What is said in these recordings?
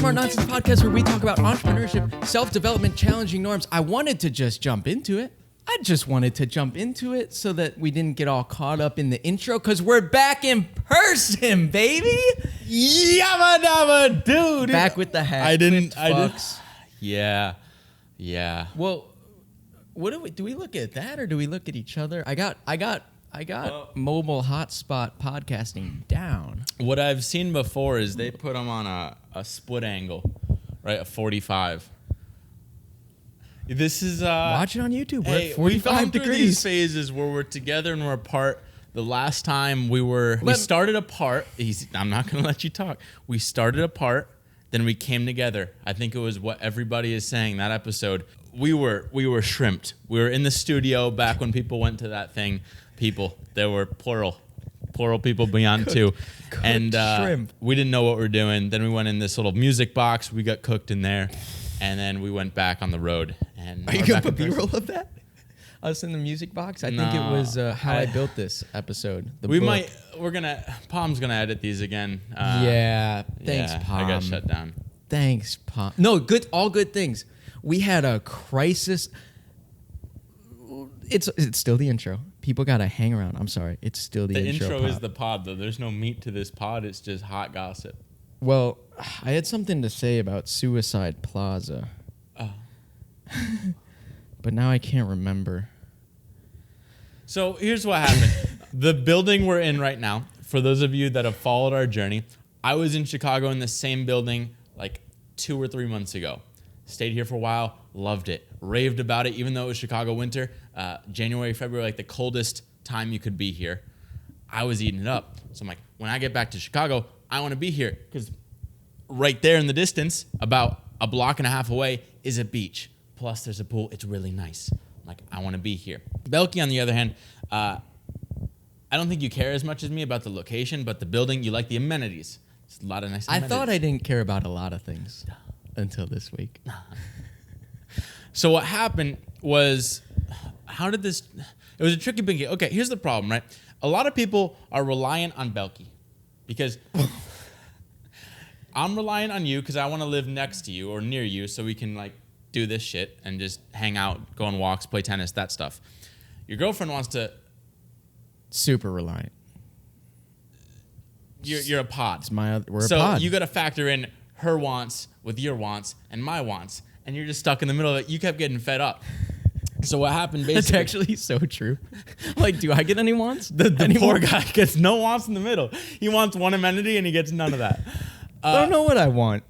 Smart Nonsense Podcast, where we talk about entrepreneurship, self-development, challenging norms. I wanted to just jump into it. I just wanted to jump into it so that we didn't get all caught up in the intro, because we're back in person, baby. Yabba dabba, dude. Back with the hat. I didn't. Yeah. Yeah. Well, what do we look at that, or do we look at each other? I got mobile hotspot podcasting down. What I've seen before is they put them on a split angle, right? A 45. This is watch it on YouTube. We're at 45 we've gone through degrees. these phases where we're together and we're apart. The last time we started apart. I'm not going to let you talk. We started apart, then we came together. I think it was what everybody is saying that episode. We were shrimped. We were in the studio back when people went to that thing. People, there were plural people beyond two, and shrimp. We didn't know what we were doing. Then we went in this little music box. We got cooked in there, and then we went back on the road. And Are you gonna put B-roll of that? Us in the music box? I think it was How I Built This episode. Palm's gonna edit these again. Thanks, Palm. I got shut down. Thanks, Palm. No, all good things. We had a crisis. It's still the intro. People gotta hang around. I'm sorry. It's still the intro. The intro is the pod, though. There's no meat to this pod. It's just hot gossip. Well, I had something to say about Suicide Plaza. Oh. But now I can't remember. So here's what happened. The building we're in right now, for those of you that have followed our journey, I was in Chicago in the same building like 2 or 3 months ago. Stayed here for a while, loved it, raved about it, even though it was Chicago winter. January, February, like the coldest time you could be here. I was eating it up. So I'm like, when I get back to Chicago, I want to be here, because right there in the distance, about a block and a half away, is a beach. Plus, there's a pool. It's really nice. I'm like, I want to be here. Belky, on the other hand, I don't think you care as much as me about the location, but the building, you like the amenities. It's a lot of nice amenities. I thought I didn't care about a lot of things until this week. So what happened was, it was a tricky big game. Okay, here's the problem, right? A lot of people are reliant on Belky because I'm reliant on you because I want to live next to you or near you so we can like do this shit and just hang out, go on walks, play tennis, that stuff. Your girlfriend wants to... Super reliant. You're a pod. We're a pod. So you got to factor in her wants with your wants and my wants, and you're just stuck in the middle of it. You kept getting fed up. So what happened basically... That's actually so true. Like, do I get any wants? The poor guy gets no wants in the middle. He wants one amenity and he gets none of that. I don't know what I want.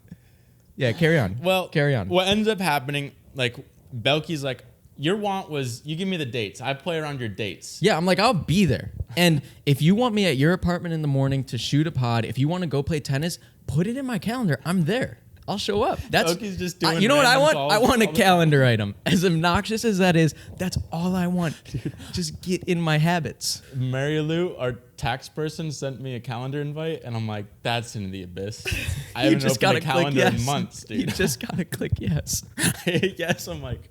Yeah, carry on. Well, carry on. What ends up happening, like, Belky's like, your want was, you give me the dates. I play around your dates. Yeah, I'm like, I'll be there. And if you want me at your apartment in the morning to shoot a pod, if you want to go play tennis, put it in my calendar. I'm there. I'll show up. Belky's just doing you know what I want? calls I want a calendar item. As obnoxious as that is, that's all I want. Just get in my habits. Mary Lou, our tax person, sent me a calendar invite, and I'm like, that's into the abyss. I haven't opened a calendar in months, dude. You just gotta click yes. Yes, I'm like,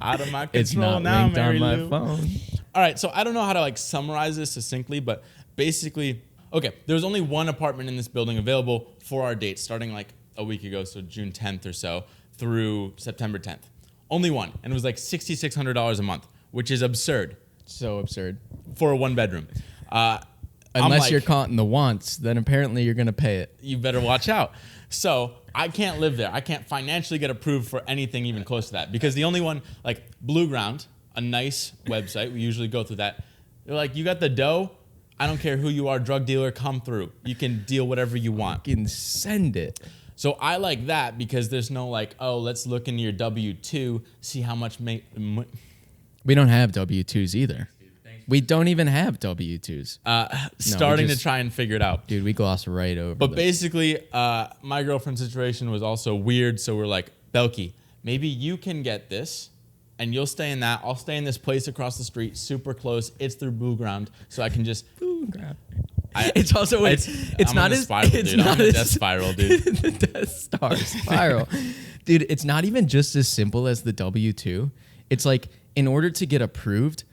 out of my control it's not now, linked Mary on my Lou. phone. All right, so I don't know how to like summarize this succinctly, but basically, okay, there was only one apartment in this building available for our dates, starting like a week ago, so June 10th or so, through September 10th. Only one, and it was like $6,600 a month, which is absurd. So absurd. For a 1-bedroom. Unless you're counting the wants, then apparently you're going to pay it. You better watch out. So I can't live there. I can't financially get approved for anything even close to that, because the only one, like Blue Ground, a nice website, we usually go through that. They're like, you got the dough? I don't care who you are, drug dealer, come through. You can deal whatever you want. You can send it. So I like that because there's no like, oh, let's look into your W-2, see how much... We don't have W-2s either. We don't even have W-2s. Starting to try and figure it out. Dude, we gloss right over But this. basically, my girlfriend's situation was also weird, so we're like, Belky, maybe you can get this, and you'll stay in that. I'll stay in this place across the street, super close. It's through Blue Ground, so I can just... Blue Ground. It's also it's not as spiral, it's dude. not I'm on a as death spiral, dude. the Death Star spiral, dude. It's not even just as simple as the W-2. It's like, in order to get approved,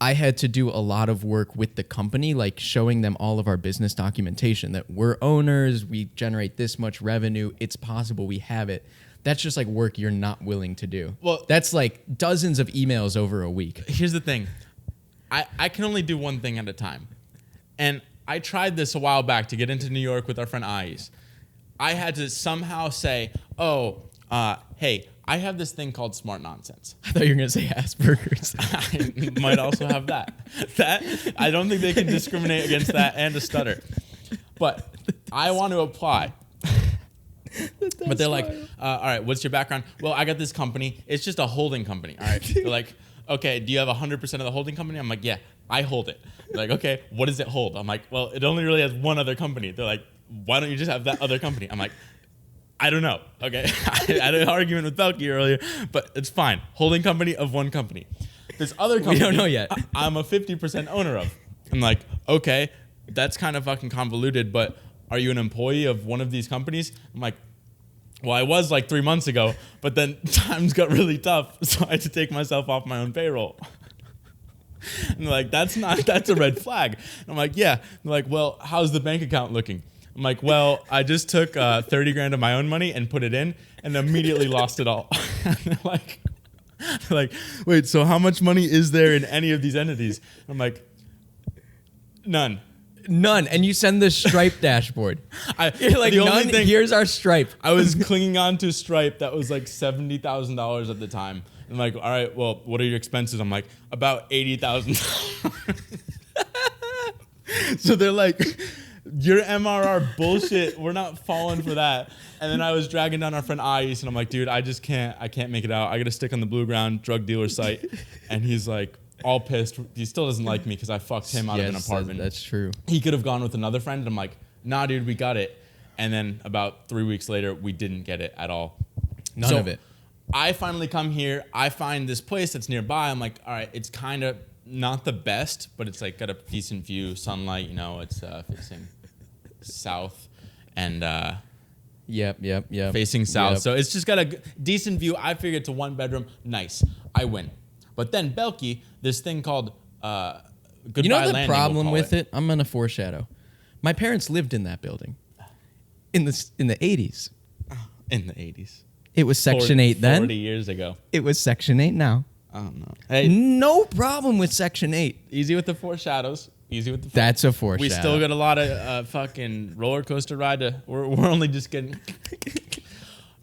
I had to do a lot of work with the company, like showing them all of our business documentation that we're owners, we generate this much revenue, it's possible, we have it. That's just like work you're not willing to do. Well, that's like dozens of emails over a week. Here's the thing. I can only do one thing at a time. And I tried this a while back to get into New York with our friend Ais. I had to somehow say, hey, I have this thing called smart nonsense. I thought you were going to say Asperger's. I might also have that. I don't think they can discriminate against that and a stutter. But I want to apply. But they're like, all right, what's your background? Well, I got this company. It's just a holding company. All right. They're like, okay, do you have 100% of the holding company? I'm like, yeah, I hold it. They're like, okay, what does it hold? I'm like, well, it only really has one other company. They're like, why don't you just have that other company? I'm like, I don't know. Okay. I had an argument with Belky earlier, but it's fine. Holding company of one company. This other company, we don't know yet. I'm a 50% owner of. I'm like, okay, that's kind of fucking convoluted, but are you an employee of one of these companies? I'm like, well, I was like 3 months ago, but then times got really tough, so I had to take myself off my own payroll. And they're like, that's a red flag. And I'm like, yeah. They're like, well, how's the bank account looking? I'm like, well, I just took 30 grand of my own money and put it in and immediately lost it all. And they're like, wait, so how much money is there in any of these entities? I'm like, none. And you send the Stripe dashboard. You're like, none, here's our Stripe. I was clinging on to Stripe that was like $70,000 at the time. I'm like, all right, well, what are your expenses? I'm like, about $80,000. So they're like, your MRR bullshit. We're not falling for that. And then I was dragging down our friend Ais, and I'm like, dude, I can't make it out. I got to stick on the Blue Ground drug dealer site. And he's like, all pissed. He still doesn't like me because I fucked him out of an apartment. That's true. He could have gone with another friend. And I'm like, nah, dude, we got it. And then about 3 weeks later, we didn't get it at all. None of it. I finally come here. I find this place that's nearby. I'm like, all right, it's kind of not the best, but it's like got a decent view, sunlight. You know, it's facing south, and yep. facing south. Yep. So it's just got a decent view. I figured it's a 1-bedroom, nice. I win. But then Belky, this thing called Goodbye You know the Landing, problem we'll with it? I'm gonna foreshadow. My parents lived in that building in the 80s. In the 80s. It was Section 8 then. 40 years ago. It was Section 8 now. I don't know. Hey, No problem with Section 8. easy with the foreshadows. Easy with the. That's a foreshadow. We still got a lot of fucking roller coaster ride to. We're only just getting.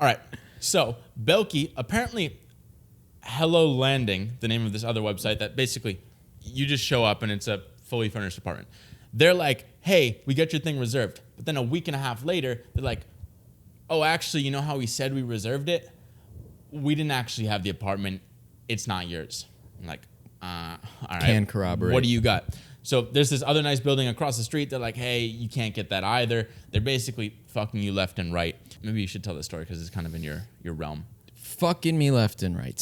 All right. So Belky, apparently, Hello Landing, the name of this other website that basically you just show up and it's a fully furnished apartment. They're like, hey, we got your thing reserved. But then a week and a half later, they're like, oh, actually, you know how we said we reserved it? We didn't actually have the apartment. It's not yours. I'm like, all right. Can corroborate. What do you got? So there's this other nice building across the street. They're like, hey, you can't get that either. They're basically fucking you left and right. Maybe you should tell the story because it's kind of in your realm. Fucking me left and right.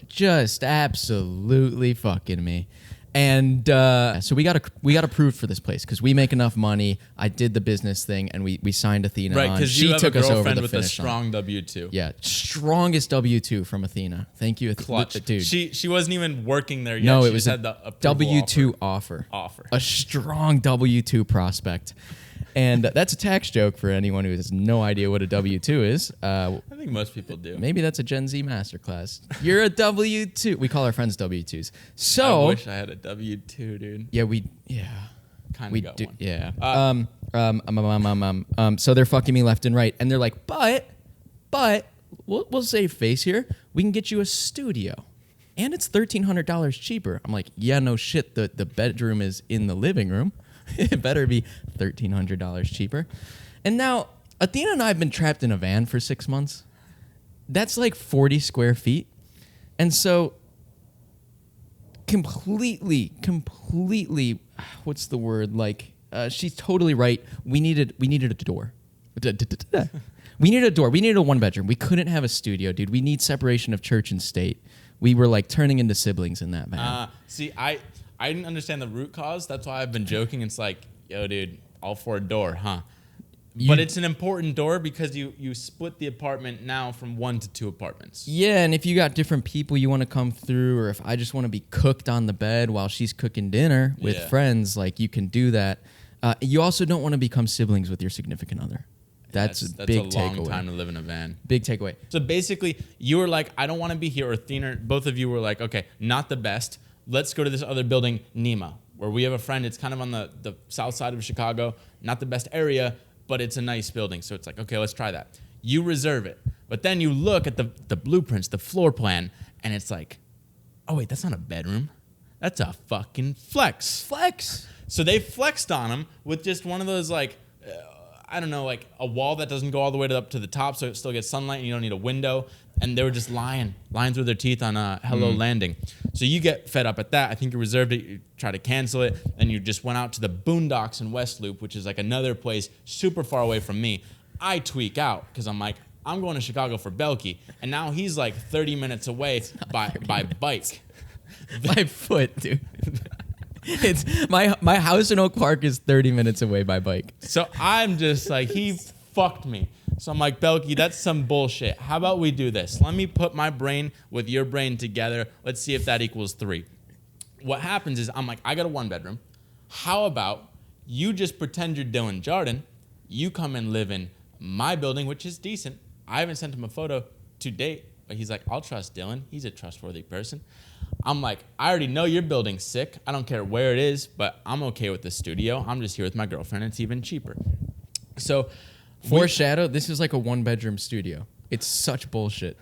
Just absolutely fucking me. And so we got approved for this place because we make enough money. I did the business thing, and we signed Athena Right, on. because She you have took a us over girlfriend the with a finish line. strong W-2. Yeah, strongest W-2 from Athena. Thank you, Clutch. dude. She wasn't even working there yet. No, she it was just a had the approval W-2 offer. A strong W-2 prospect. And that's a tax joke for anyone who has no idea what a W-2 is. I think most people do. Maybe that's a Gen Z masterclass. You're a W-2. We call our friends W-2s. So I wish I had a W-2, dude. Yeah, Kind of got do, one. yeah. So they're fucking me left and right, and they're like, but we'll save face here. We can get you a studio, and it's $1,300 cheaper. I'm like, yeah, no shit. The bedroom is in the living room. It better be $1,300 cheaper. And now Athena and I have been trapped in a van for 6 months. That's like 40 square feet, and so completely. What's the word? Like, she's totally right. We needed a door. We needed a door. We needed a 1-bedroom. We couldn't have a studio, dude. We need separation of church and state. We were like turning into siblings in that van. See, I didn't understand the root cause. That's why I've been joking. It's like, yo, dude, all for a door, huh? But it's an important door because you split the apartment now from 1 to 2 apartments. Yeah, and if you got different people you want to come through, or if I just want to be cooked on the bed while she's cooking dinner with friends, like you can do that. You also don't want to become siblings with your significant other. That's a big takeaway. That's a long time to live in a van. Big takeaway. So basically, you were like, I don't want to be here, or Thiener, both of you were like, okay, not the best. Let's go to this other building, Nema, where we have a friend. It's kind of on the south side of Chicago. Not the best area, but it's a nice building. So it's like, okay, let's try that. You reserve it. But then you look at the blueprints, the floor plan, and it's like, oh, wait, that's not a bedroom. That's a fucking flex. Flex. So they flexed on them with just one of those, like, I don't know, like a wall that doesn't go all the way up to the top so it still gets sunlight and you don't need a window. And they were just lying through their teeth on a Hello Landing. So you get fed up at that. I think you reserved it. You try to cancel it. And you just went out to the Boondocks in West Loop, which is like another place super far away from me. I tweak out because I'm like, I'm going to Chicago for Belky. And now he's like 30 minutes away by bike. By foot, dude. It's my house in Oak Park is 30 minutes away by bike. So I'm just like, he fucked me. So I'm like, Belky, that's some bullshit. How about we do this? Let me put my brain with your brain together. Let's see if that equals 3. What happens is I'm like, I got a 1-bedroom. How about you just pretend you're Dylan Jardon? You come and live in my building, which is decent. I haven't sent him a photo to date, but he's like, I'll trust Dylan. He's a trustworthy person. I'm like, I already know your building's sick. I don't care where it is, but I'm okay with the studio. I'm just here with my girlfriend. It's even cheaper. So foreshadow, this is like a 1-bedroom studio. It's such bullshit.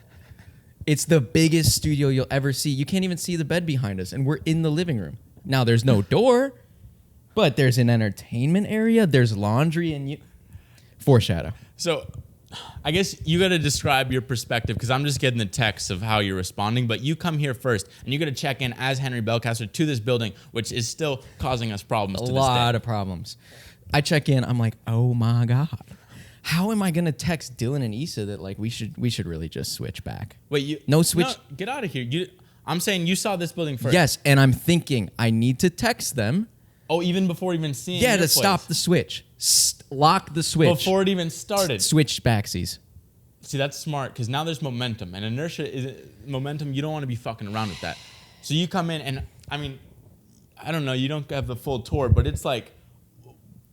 It's the biggest studio you'll ever see. You can't even see the bed behind us, and we're in the living room. Now, there's no door, but there's an entertainment area. There's laundry, and foreshadow. So I guess you got to describe your perspective because I'm just getting the text of how you're responding. But you come here first, and you got to check in as Henry Belcaster to this building, which is still causing us problems to this day. A lot of problems. I check in. I'm like, oh, my God. How am I going to text Dylan and Issa that like we should really just switch back? Wait, no switch. No, get out of here. I'm saying you saw this building first. Yes, and I'm thinking I need to text them. Oh, even before even seeing to place. Stop the switch. Lock the switch. Before it even started. Switch backsies. See, that's smart because now there's momentum. And inertia is momentum. You don't want to be fucking around with that. So you come in and, I mean, I don't know. You don't have the full tour, but it's like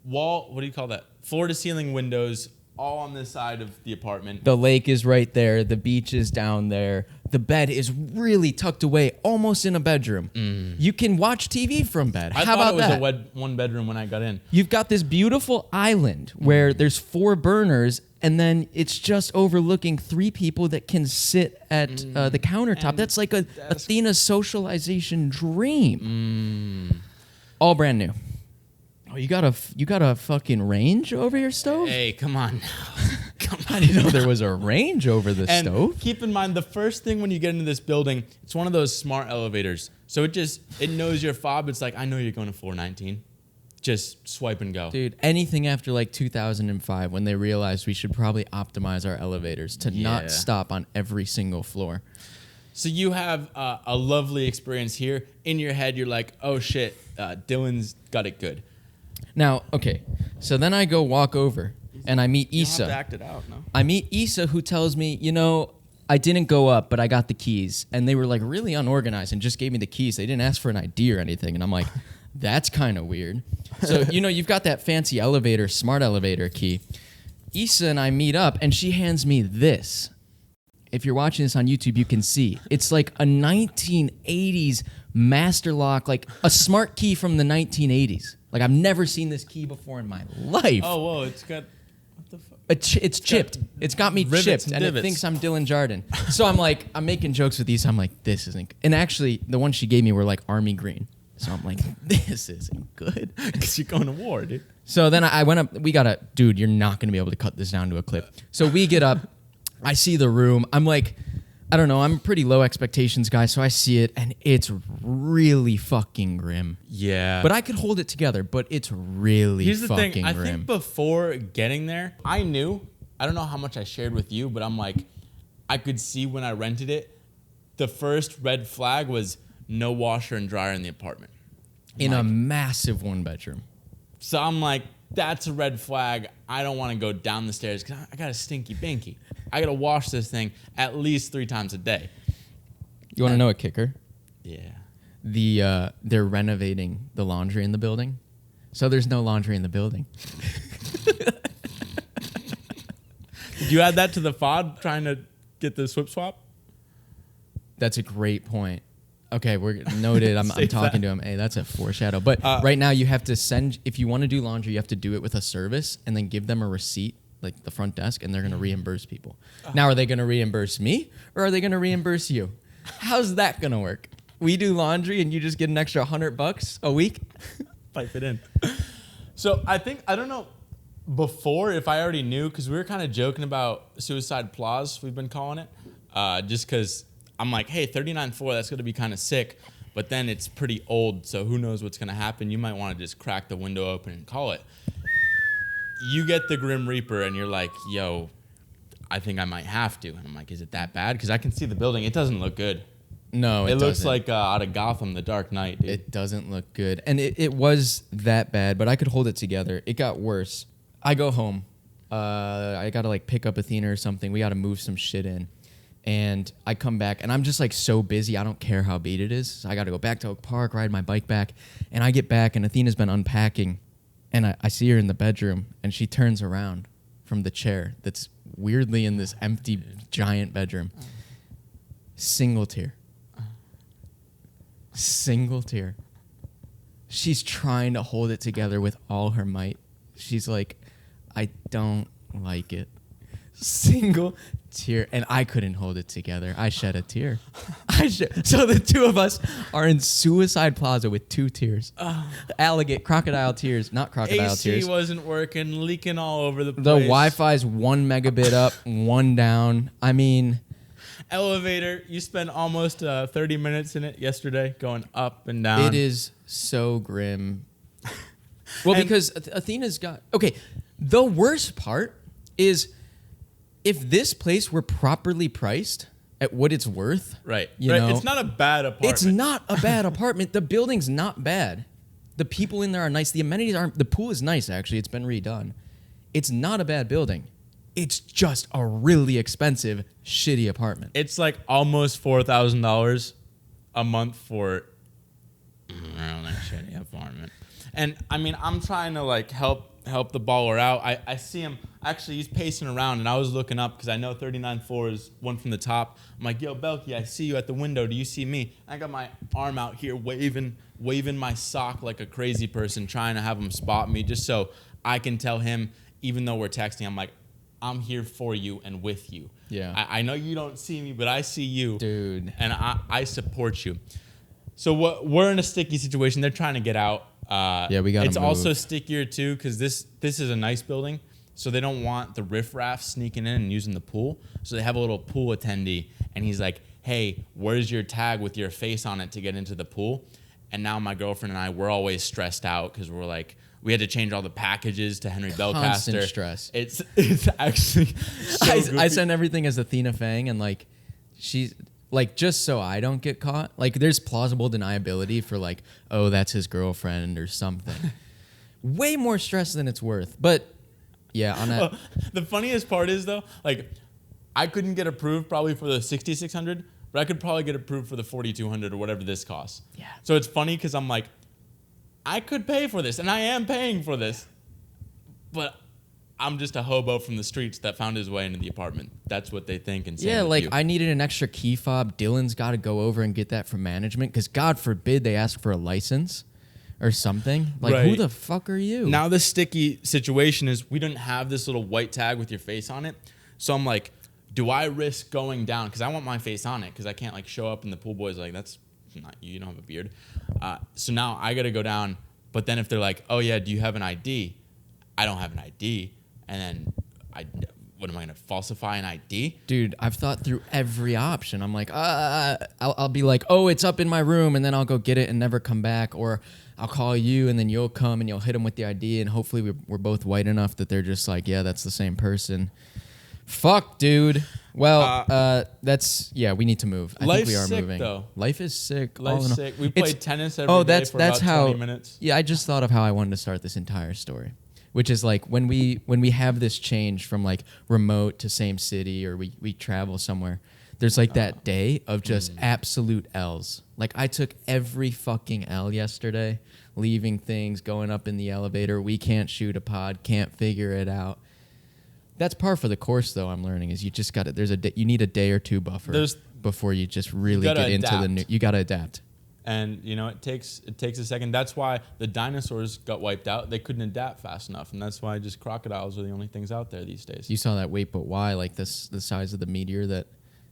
what do you call that? Floor to ceiling windows all on this side of the apartment. The lake is right there. The beach is down there. The bed is really tucked away, almost in a bedroom. You can watch TV from bed. How about that? I thought it was a 1-bedroom when I got in. You've got this beautiful island where there's 4 burners, and then it's just overlooking 3 people that can sit at the countertop. That's like a Athena socialization dream. All brand new. Oh, you got a fucking range over your stove? Hey, come on now. Come on. I didn't know there was a range over the stove. Keep in mind, the first thing when you get into this building, it's one of those smart elevators. So it knows your fob. It's like, I know you're going to floor 19. Just swipe and go. Dude, anything after like 2005 when they realized we should probably optimize our elevators to not stop on every single floor. So you have a lovely experience here. In your head, you're like, oh shit, Dylan's got it good. Now, okay, so then I go walk over and I meet Issa. You don't have to act it out, no? I meet Issa, who tells me, I didn't go up, but I got the keys. And they were like really unorganized and just gave me the keys. They didn't ask for an ID or anything. And I'm like, that's kind of weird. So, you've got that fancy elevator, smart elevator key. Issa and I meet up and she hands me this. If you're watching this on YouTube, you can see. It's like a 1980s master lock, like a smart key from the 1980s. Like, I've never seen this key before in my life. Oh, whoa, it's got... What the fuck? It's chipped. It's got me chipped, and it thinks I'm Dylan Jardon. So I'm making jokes with these. I'm like, this isn't... And actually, the ones she gave me were like army green. So I'm like, this isn't good. Because you're going to war, dude. So then I went up. Dude, you're not going to be able to cut this down to a clip. So we get up. I see the room. I'm like... I don't know. I'm a pretty low expectations guy, so I see it, and it's really fucking grim. Yeah. But I could hold it together, but it's really Here's the fucking thing. grim. I think before getting there, I knew, I don't know how much I shared with you, but I'm like, I could see when I rented it, the first red flag was no washer and dryer in the apartment. In a massive 1-bedroom. So I'm like, that's a red flag. I don't want to go down the stairs because I got a stinky binky. I got to wash this thing at least 3 times a day. You want to know a kicker? Yeah. They're renovating the laundry in the building, so there's no laundry in the building. Did you add that to the FOD trying to get the swip swap? That's a great point. Okay, we're noted. I'm talking to him. Hey, that's a foreshadow. But right now you have to send, if you want to do laundry, you have to do it with a service and then give them a receipt, like the front desk, and they're going to reimburse people. Now, are they going to reimburse me or are they going to reimburse you? How's that going to work? We do laundry and you just get an extra $100 a week? Pipe it in. So I don't know before if I already knew, because we were kind of joking about Suicide Plaza, we've been calling it, just because I'm like, hey, 39.4, that's going to be kind of sick, but then it's pretty old, so who knows what's going to happen. You might want to just crack the window open and call it. You get the Grim Reaper, and you're like, yo, I think I might have to. And I'm like, is it that bad? Because I can see the building. It doesn't look good. No, it looks doesn't. like out of Gotham, The Dark Knight, dude. It doesn't look good. And it was that bad, but I could hold it together. It got worse. I go home. I got to like pick up Athena or something. We got to move some shit in. And I come back, and I'm just like so busy. I don't care how beat it is. So I got to go back to Oak Park, ride my bike back. And I get back, and Athena's been unpacking. And I see her in the bedroom, and she turns around from the chair that's weirdly in this empty, giant bedroom. Single tear. Single tear. She's trying to hold it together with all her might. She's like, I don't like it. Single tear. And I couldn't hold it together. I shed a tear. So the two of us are in Suicide Plaza with 2 tears. Crocodile tears. Not crocodile AC tears. wasn't working, leaking all over the place. The Wi-Fi's 1 megabit up, 1 down. I mean... Elevator, you spent almost 30 minutes in it yesterday going up and down. It is so grim. Well, because Athena's got... Okay, the worst part is if this place were properly priced at what it's worth... Right. You know, it's not a bad apartment. It's not a bad apartment. The building's not bad. The people in there are nice. The amenities aren't... The pool is nice, actually. It's been redone. It's not a bad building. It's just a really expensive, shitty apartment. It's like almost $4,000 a month for a really shitty apartment. And I mean, I'm trying to like help the baller out. I see him, actually he's pacing around, and I was looking up because I know 39.4 is one from the top. I'm like, yo, Belky, I see you at the window. Do you see me? I got my arm out here waving my sock like a crazy person, trying to have him spot me just so I can tell him, even though we're texting, I'm like, I'm here for you and with you. Yeah. I know you don't see me, but I see you. Dude. And I support you. So we're in a sticky situation. They're trying to get out. Yeah, we got to It's move. also stickier, too, because this is a nice building. So they don't want the riffraff sneaking in and using the pool. So they have a little pool attendee. And he's like, hey, where's your tag with your face on it to get into the pool? And now my girlfriend and I, we're always stressed out because we're like, we had to change all the packages to Henry Belcaster. Constant stress. It's actually so I send everything as Athena Fang, and like she's like, just so I don't get caught. Like there's plausible deniability for like, oh, that's his girlfriend or something. Way more stress than it's worth. But yeah, on that. The funniest part is though, like I couldn't get approved probably for the 6,600, but I could probably get approved for the 4,200 or whatever this costs. Yeah. So it's funny because I'm like, I could pay for this, and I am paying for this, but I'm just a hobo from the streets that found his way into the apartment. That's what they think. And Yeah, like I needed an extra key fob. Dylan's got to go over and get that from management because God forbid they ask for a license or something. Like, Right. Who the fuck are you? Now the sticky situation is we didn't have this little white tag with your face on it. So I'm like, do I risk going down? Because I want my face on it because I can't like show up and the pool boy's like, that's not you. You don't have a beard. So now I got to go down. But then if they're like, oh, yeah, do you have an ID? I don't have an ID. And then what am I going to falsify an ID? Dude, I've thought through every option. I'm like, I'll be like, oh, it's up in my room, and then I'll go get it and never come back. Or I'll call you, and then you'll come, and you'll hit them with the ID, and hopefully we're both white enough that they're just like, yeah, that's the same person. Fuck, dude. Well, we need to move. I think we are sick, moving. though. Life is sick. Life's sick. We played tennis every day for that's about how, 20 minutes. Yeah, I just thought of how I wanted to start this entire story. which is like when we have this change from like remote to same city, or we travel somewhere, there's like that day of just absolute L's. Like I took every fucking L yesterday, leaving things, going up in the elevator. We can't shoot a pod, can't figure it out. That's par for the course, though. I'm learning is you just got to. You need a day or two buffer before you just really get into the new. You got to adapt. And it takes a second. That's why the dinosaurs got wiped out. They couldn't adapt fast enough, and that's why just crocodiles are the only things out there these days. You saw that Wait But Why, like the size of the meteor that.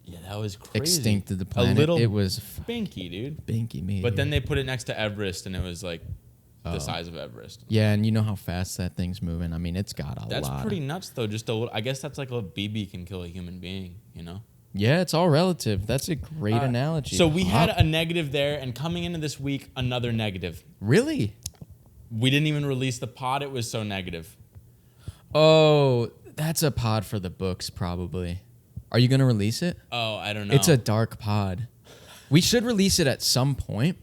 Yeah, that was crazy. Extincted the planet. It was binky, dude. Binky meteor. But then they put it next to Everest, and it was like the size of Everest. Yeah, and you know how fast that thing's moving. I mean, it's got a lot. That's pretty nuts, though. Just a little. I guess that's like a BB can kill a human being. Yeah, it's all relative. That's a great analogy. So we had a negative there, and coming into this week, another negative. Really? We didn't even release the pod. It was so negative. Oh, that's a pod for the books, probably. Are you going to release it? Oh, I don't know. It's a dark pod. We should release it at some point.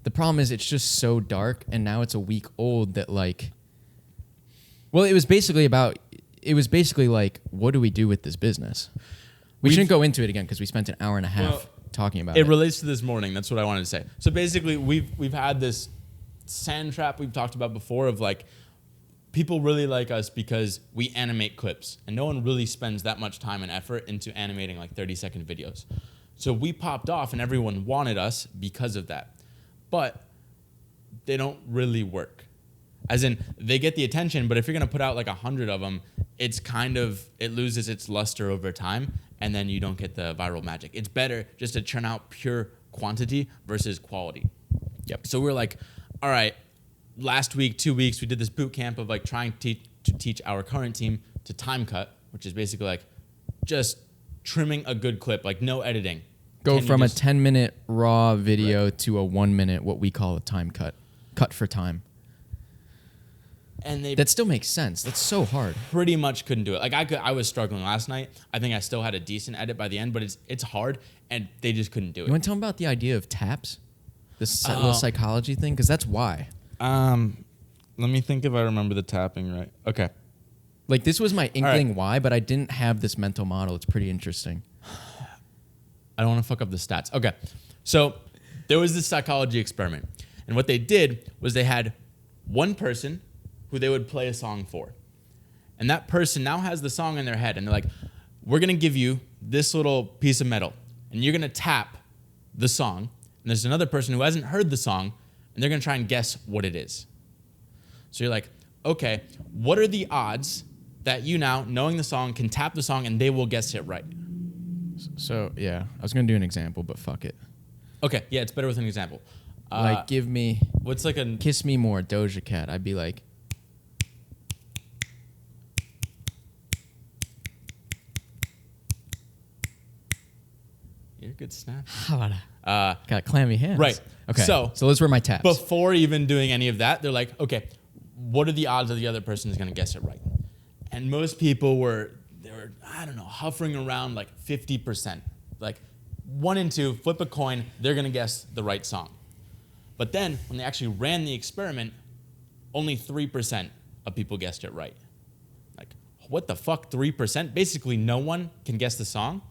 The problem is it's just so dark, and now it's a week old that like... Well, it was basically like, what do we do with this business? We shouldn't go into it again because we spent an hour and a half talking about it. It relates to this morning. That's what I wanted to say. So basically, we've had this sand trap we've talked about before of like... People really like us because we animate clips, and no one really spends that much time and effort into animating like 30-second videos. So we popped off, and everyone wanted us because of that. But they don't really work. As in, they get the attention, but if you're going to put out like 100 of them, it loses its luster over time, and then you don't get the viral magic. It's better just to churn out pure quantity versus quality. Yep. So we're like, all right, last week, 2 weeks, we did this boot camp of like trying to teach our current team to time cut, which is basically like just trimming a good clip, like no editing. Go from a 10-minute raw video to a 1 minute, what we call a time cut for time. And that still makes sense. That's so hard. Pretty much couldn't do it. Like I was struggling last night. I think I still had a decent edit by the end, but it's hard, and they just couldn't do it. You want to tell them about the idea of taps? This little psychology thing? Because that's why. Let me think if I remember the tapping right. Okay. Like this was my inkling why, but I didn't have this mental model. It's pretty interesting. I don't want to fuck up the stats. Okay. So there was this psychology experiment. And what they did was they had one person who they would play a song for. And that person now has the song in their head. And they're like, we're going to give you this little piece of metal. And you're going to tap the song. And there's another person who hasn't heard the song. And they're going to try and guess what it is. So you're like, okay, what are the odds that you now, knowing the song, can tap the song and they will guess it right? So, yeah, I was going to do an example, but fuck it. Okay, yeah, it's better with an example. Like, give me... What's like a... Kiss Me More, Doja Cat. I'd be like... You're a good snap. Got clammy hands. Right. Okay, so those were my taps. Before even doing any of that, they're like, okay, what are the odds that the other person is going to guess it right? And most people were, I don't know, hovering around like 50%. Like 1 in 2, flip a coin, they're going to guess the right song. But then when they actually ran the experiment, only 3% of people guessed it right. Like, what the fuck, 3%? Basically, no one can guess the song.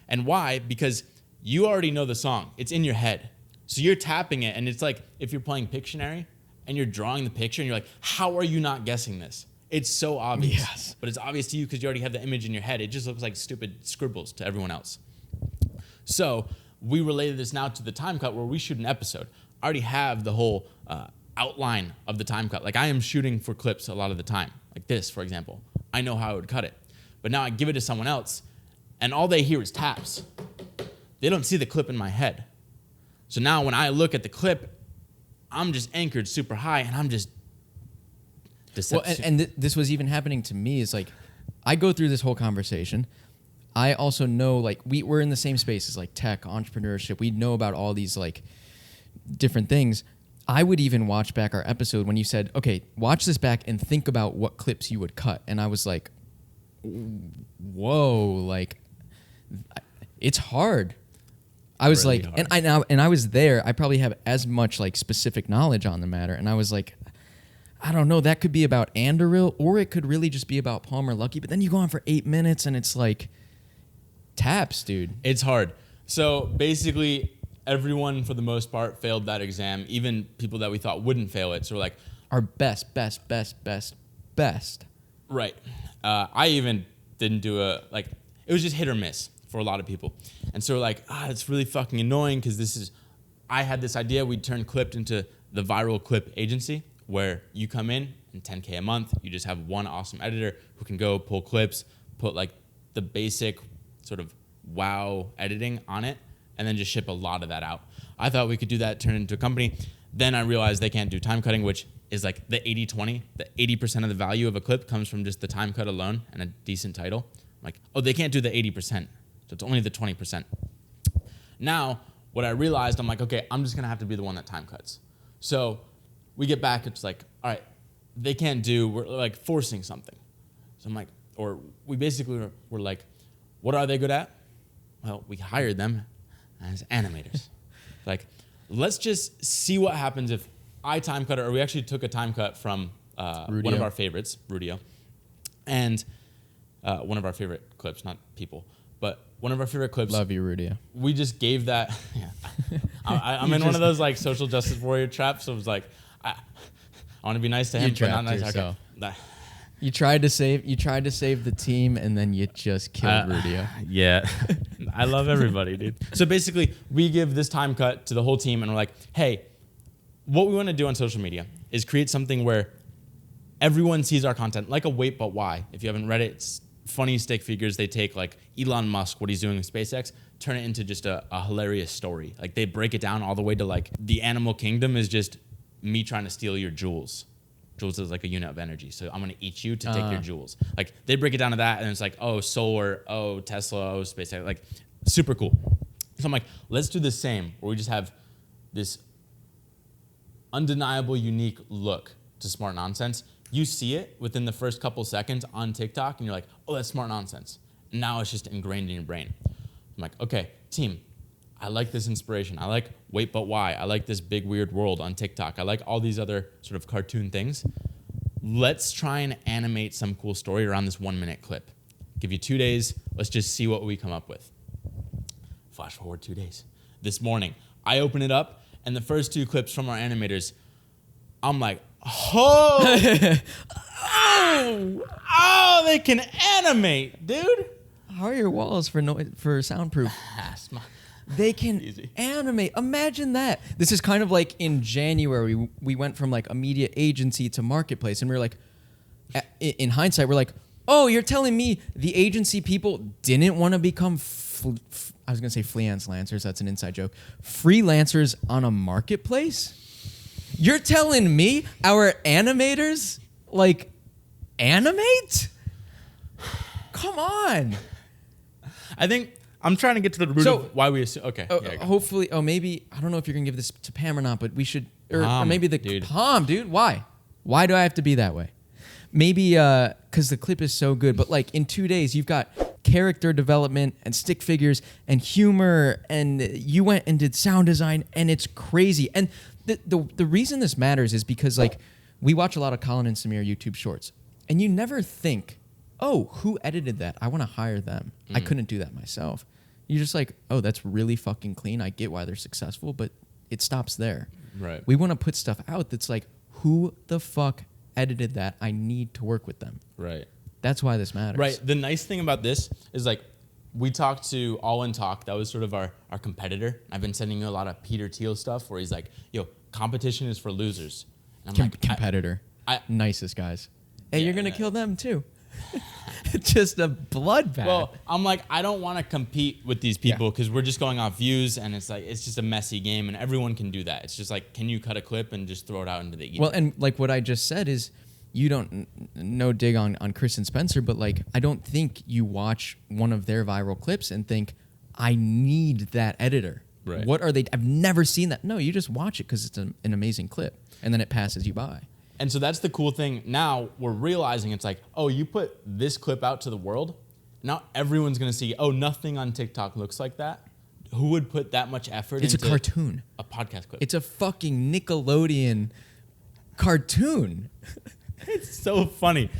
And why? Because you already know the song. It's in your head. So you're tapping it, and it's like if you're playing Pictionary and you're drawing the picture, and you're like, how are you not guessing this? It's so obvious. Yes. But it's obvious to you because you already have the image in your head. It just looks like stupid scribbles to everyone else. So we related this now to the time cut where we shoot an episode. I already have the whole outline of the time cut. Like I am shooting for clips a lot of the time. Like this, for example. I know how I would cut it. But now I give it to someone else, and all they hear is taps. They don't see the clip in my head. So now when I look at the clip, I'm just anchored super high, and I'm just... Well, and this was even happening to me. Is like, I go through this whole conversation. I also know, like, we're in the same spaces, like tech, entrepreneurship. We know about all these, like, different things. I would even watch back our episode when you said, okay, watch this back and think about what clips you would cut. And I was like, whoa, like, it's hard. I was really like, hard. And I was there. I probably have as much, like, specific knowledge on the matter. And I was like, I don't know. That could be about Andoril, or it could really just be about Palmer Luckey. But then you go on for 8 minutes, and it's like taps, dude. It's hard. So basically, everyone for the most part failed that exam. Even people that we thought wouldn't fail it. So we're like, Our best. right. I even didn't do it was just hit or miss for a lot of people. And so we're like, it's really fucking annoying because I had this idea. We'd turn Clipped into the viral clip agency where you come in and $10K a month. You just have one awesome editor who can go pull clips, put like the basic sort of wow editing on it, and then just ship a lot of that out. I thought we could do that, turn it into a company. Then I realized they can't do time cutting, which is like the 80-20. The 80% of the value of a clip comes from just the time cut alone and a decent title. I'm like, they can't do the 80%. So it's only the 20%. Now, what I realized, I'm like, okay, I'm just going to have to be the one that time cuts. So we get back, it's like, all right, we're like forcing something. So I'm like, or we basically were like, what are they good at? Well, we hired them as animators. Like, let's just see what happens if I time cut it, or we actually took a time cut from one of our favorites, Rudio, and one of our favorite clips, not people, but one of our favorite clips. Love you, Rudio. We just gave that. Yeah. I'm in one of those like social justice warrior traps. So it was like, I want to be nice to him, but not nice. Yourself. Okay. You tried to save the team, and then you just killed Rudio. Yeah. I love everybody, dude. So basically, we give this time cut to the whole team, and we're like, hey, what we want to do on social media is create something where everyone sees our content, like a Wait But Why. If you haven't read it, it's funny stick figures. They take like Elon Musk, what he's doing with SpaceX, turn it into just a hilarious story. Like they break it down all the way to like the animal kingdom is just me trying to steal your jewels. Joules is like a unit of energy. So I'm going to eat you to take your jewels. Like they break it down to that, and it's like, oh, solar, oh, Tesla, oh, SpaceX. Like super cool. So I'm like, let's do the same where we just have this undeniable, unique look to smart nonsense. You see it within the first couple seconds on TikTok, and you're like, oh, that's smart nonsense. And now it's just ingrained in your brain. I'm like, okay, team, I like this inspiration. I like Wait But Why. I like this big weird world on TikTok. I like all these other sort of cartoon things. Let's try and animate some cool story around this 1 minute clip. Give you 2 days. Let's just see what we come up with. Flash forward 2 days. This morning, I open it up, and the first 2 clips from our animators, I'm like, oh, they can animate, dude. How are your walls for soundproof? They can animate. Imagine that. This is kind of like in January, we went from like a media agency to marketplace, and we were like, in hindsight, we're like, oh, you're telling me the agency people didn't want to become, I was going to say freelance lancers. That's an inside joke. Freelancers on a marketplace? You're telling me our animators like animate? Come on. I think I'm trying to get to the root of why we assume. Okay. Hopefully, maybe, I don't know if you're going to give this to Pam or not, but we should, or maybe dude. Pam, dude. Why? Why do I have to be that way? Maybe because the clip is so good, but like in 2 days, you've got character development and stick figures and humor, and you went and did sound design, and it's crazy. And the reason this matters is because like we watch a lot of Colin and Samir YouTube shorts, and you never think, oh, who edited that? I want to hire them. I couldn't do that myself. You're just like, oh, that's really fucking clean. I get why they're successful, but it stops there. Right. We want to put stuff out that's like, who the fuck edited that? I need to work with them. Right. That's why this matters. Right. The nice thing about this is like, we talked to All In Talk. That was sort of our competitor. I've been sending you a lot of Peter Thiel stuff where he's like, yo, competition is for losers. And I'm like, competitor. Nicest guys. Hey, you're going to kill them too. Just a bloodbath. Well, I'm like, I don't want to compete with these people because we're just going off views, and it's like, it's just a messy game, and everyone can do that. It's just like, can you cut a clip and just throw it out into the ether? Well, and like what I just said is, you don't, no dig on Chris and Spencer, but like, I don't think you watch one of their viral clips and think, I need that editor. Right. What are they? I've never seen that. No, you just watch it because it's an amazing clip, and then it passes you by. And so that's the cool thing. Now we're realizing it's like, oh, you put this clip out to the world. Now everyone's going to see, oh, nothing on TikTok looks like that. Who would put that much effort into a cartoon, a podcast clip? It's a fucking Nickelodeon cartoon. It's so funny.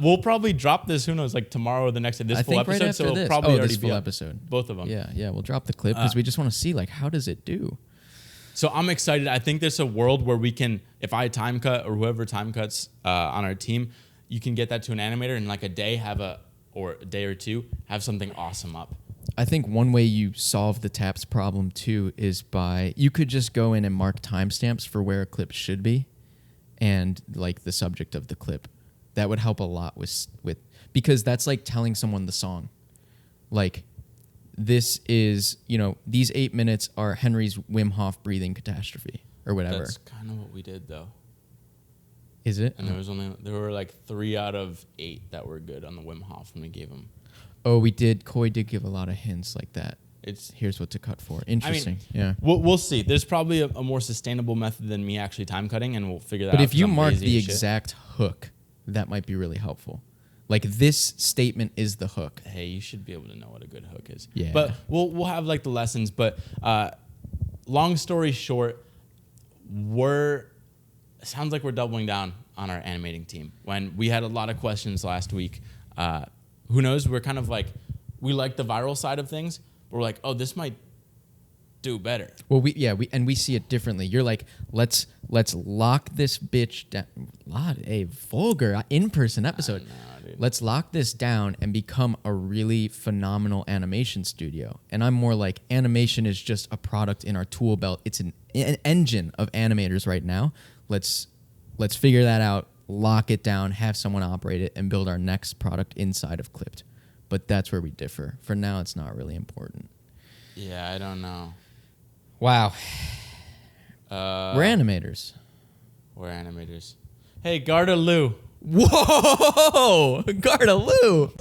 We'll probably drop this, who knows, like tomorrow or the next day. This I full think right episode, after so it'll this. probably already this be full up. episode. Both of them. Yeah, we'll drop the clip because we just want to see like how does it do. So I'm excited. I think there's a world where we can, if I time cut or whoever time cuts on our team, you can get that to an animator in like a day, or a day or two, have something awesome up. I think one way you solve the taps problem too is you could just go in and mark timestamps for where a clip should be, and like the subject of the clip. That would help a lot with because that's like telling someone the song. Like, this is, these 8 minutes are Henry's Wim Hof breathing catastrophe or whatever. That's kind of what we did though. Is it? And there were like 3 out of 8 that were good on the Wim Hof when we gave them. Oh, we did. Coy did give a lot of hints like that. It's here's what to cut for. Interesting. Yeah. We'll see. There's probably a more sustainable method than me actually time cutting, and we'll figure that out. But if you mark the exact hook, that might be really helpful. Like, this statement is the hook. Hey, you should be able to know what a good hook is. Yeah. But we'll have like the lessons. But long story short, it sounds like we're doubling down on our animating team. When we had a lot of questions last week, who knows? We're kind of like, we like the viral side of things, but we're like, oh, this might do better. Well, we see it differently. You're like, let's lock this bitch down. A vulgar in-person episode. Let's lock this down and become a really phenomenal animation studio. And I'm more like, animation is just a product in our tool belt. It's an engine of animators right now. Let's figure that out, lock it down, have someone operate it, and build our next product inside of Clipped. But that's where we differ. For now, it's not really important. Yeah, I don't know. Wow. We're animators. We're animators. Hey, Garda Lou. Whoa! Garda Lou!